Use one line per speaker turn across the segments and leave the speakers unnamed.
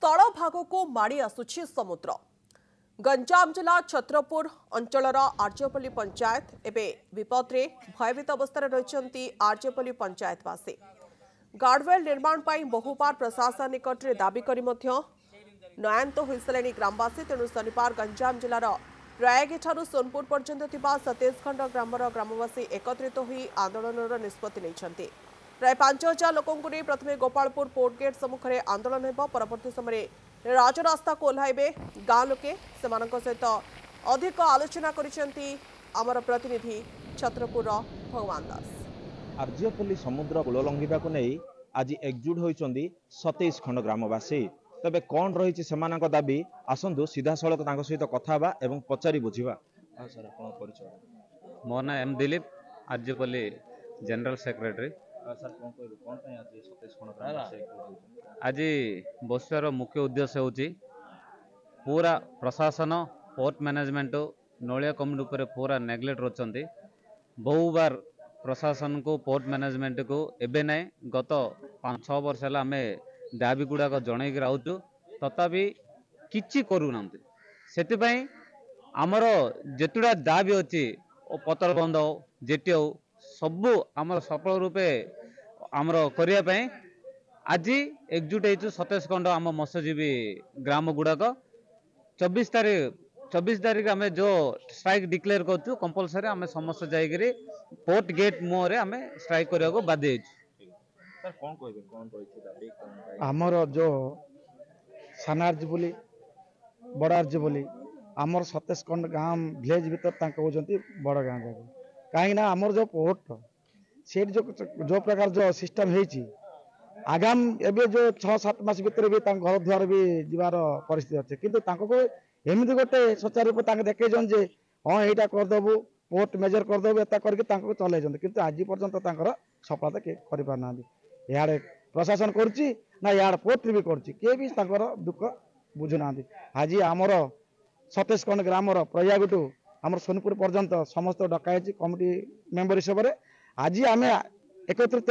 स्थल भाग को माड़ी आसुछि समुद्र। गंजाम जिला छत्रपुर अंचलर आर्यपल्ली पंचायत एवं विपदे भयभीत अवस्था रही आर्यपल्ली पंचायतवासी। गार्डवेल निर्माण पर बहुबार प्रशासन निकट में दाबी कर नयान्त हो सारे ग्रामवासी। तेणु शनिवार गंजाम जिलार प्रयागी ठारू सोनपुर पर्यंत 27 खंड ग्रामर ग्रामवासी एकत्रित हो आंदोलन निष्पत्ति नहीं। प्राय 5000 लोकों को प्रथम गोपालपुर पोर्ट गेट सम्मुख में आंदोलन हो परवर्ती समय राजरास्ता को ओह्लैबे गाँ लोके सहित अधिक आलोचना कर प्रतिनिधि छत्रपुर भगवान दास।
आर्यपल्ली समुद्र कूल लंघा को नहीं आज एकजुट होती 27 खंड ग्रामवासी। तबे कौन रही से दाबी आसतु सीधा सड़क सहित कथा एवं पचारि बुझा। सर परिचय?
मो ना एम दिलीप, आर्यपल्ली जनरल सेक्रेटरी। आज बसार मुख्य उद्देश्य होची पूरा प्रशासन पोर्ट मैनेजमेंट नलिया कम्युनिटी पर पूरा नेग्लेक्ट रोचंती। बहु बार प्रशासन को पोर्ट मैनेजमेंट को एबे नहीं गत 5-6 वर्ष है आम दाबी गुड़ाक जनईक आउचु तथापि किछि करूना। से आमर जेतुड़ा दाबी अच्छी पतर बंद हो जेटी हो सबू आमर सफल रूपे आमर करने आज एकजुट हो 27 खंड आम मत्स्यजीवी ग्राम गुड़ाक 24 तारीख आम जो स्ट्राइक डिक्लेयर करूँ कंपलसरी आम समस्त जाकि पोर्ट गेट मुहर आम स्ट्राइक करने को बाध्य।
आमर जो सान आर्यपल्ली बड़ आर्यपल्ली आमर 27 खंड गाँव विलेज भर कहते बड़ गाँ जाक कहीं आमर जो पोर्ट से जो प्रकार जो सिस्टम है आगाम एबे जो 6-7 मास भीतर भी घर द्वार भी जीवार परिस्थिति अच्छे किंतु एमती गोटे सुचारू रूप देखे जे हाँ यहाँ करदेबू पोर्ट मेजर करदेबू एता करके चल कि आज पर्यटन सफलता किए करना। इे प्रशासन करुच्ची ना इे पोर्ट भी करुच्ची भी दुख बुझुना। आज आमर 27 खंड ग्रामर प्रयागठू आमर सोनपुर पर्यंत समस्त डकाई कमिटी मेम्बर हिसाब से आज आम एकत्रित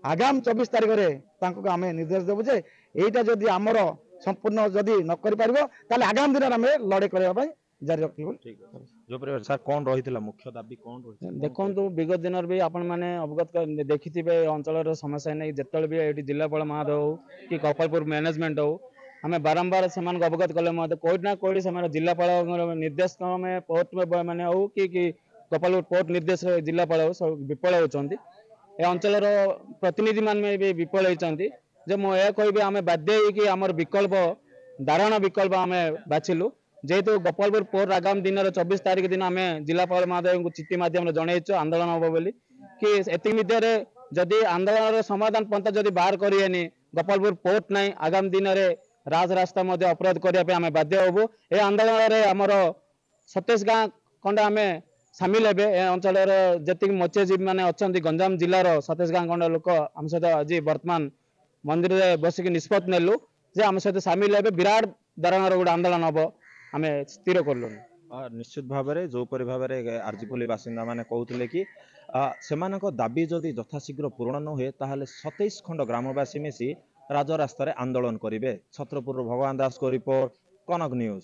आगाम 24 तारीख में आम निर्देश देवु जे यहीटा जदि आमर संपूर्ण जदि न कर आगाम दिन में लड़े करने जारी रख।
सर कौन रही मुख्य दाबी कौन रही?
देखो विगत दिन भी आपण मैंने अवगत देखिथे अंचल समस्या नहीं जिते भी ये जिलापाल महोदय हो कि गोपालपुर मैनेजमेंट हो आम बारंबार से अवगत कले कोईट ना कोईट से जिलापाल निर्देश क्रमे पोर्ट मैंने हो कि गोपालपुर पोर्ट निर्देश जिलापाल हो सब विफल होती ए अंचल प्रतिनिधि मान भी विफल होती जे मुझे कहि आम बाध्य आमर विकल्प धारण विकल्प आम बाछिलु जेहेतु गोपालपुर पोर्ट आगामी दिन 24 तारीख दिन आम जिलापाल महोदय को चिठी माध्यम जनईचु आंदोलन हम बोली कि एति मध्य जदि आंदोलन समाधान पंथा जदि बाहर करेनि गोपालपुर पोर्ट नहीं आगामी दिन में राजरास्ता अपराध करने आम बाध्य हबू। ए आंदोलन में आमर 27 गाँ खंड आम सामिल हे अंचल जी मत्स्यजीवी मैंने अच्छा गंजाम जिलार 27 गाँ खंड लोक आम सहित आज बर्तमान मंदिर में बसिक निष्पत्ति नेलु जे आम सहित सामिल हे विराट धरणर गोटे आंदोलन हम आम स्थिर कलु।
निश्चित भाव में जो भाव में आर्यपल्ली बासिंदा मैंने कहते कि से दाबी जदि यथाशीघ्र पूरण न हुए ताहले 27 खंड ग्रामवासी मिसी राजरास्तार आंदोलन करेंगे। छत्रपुर भगवान दास को रिपोर्ट, कनक न्यूज।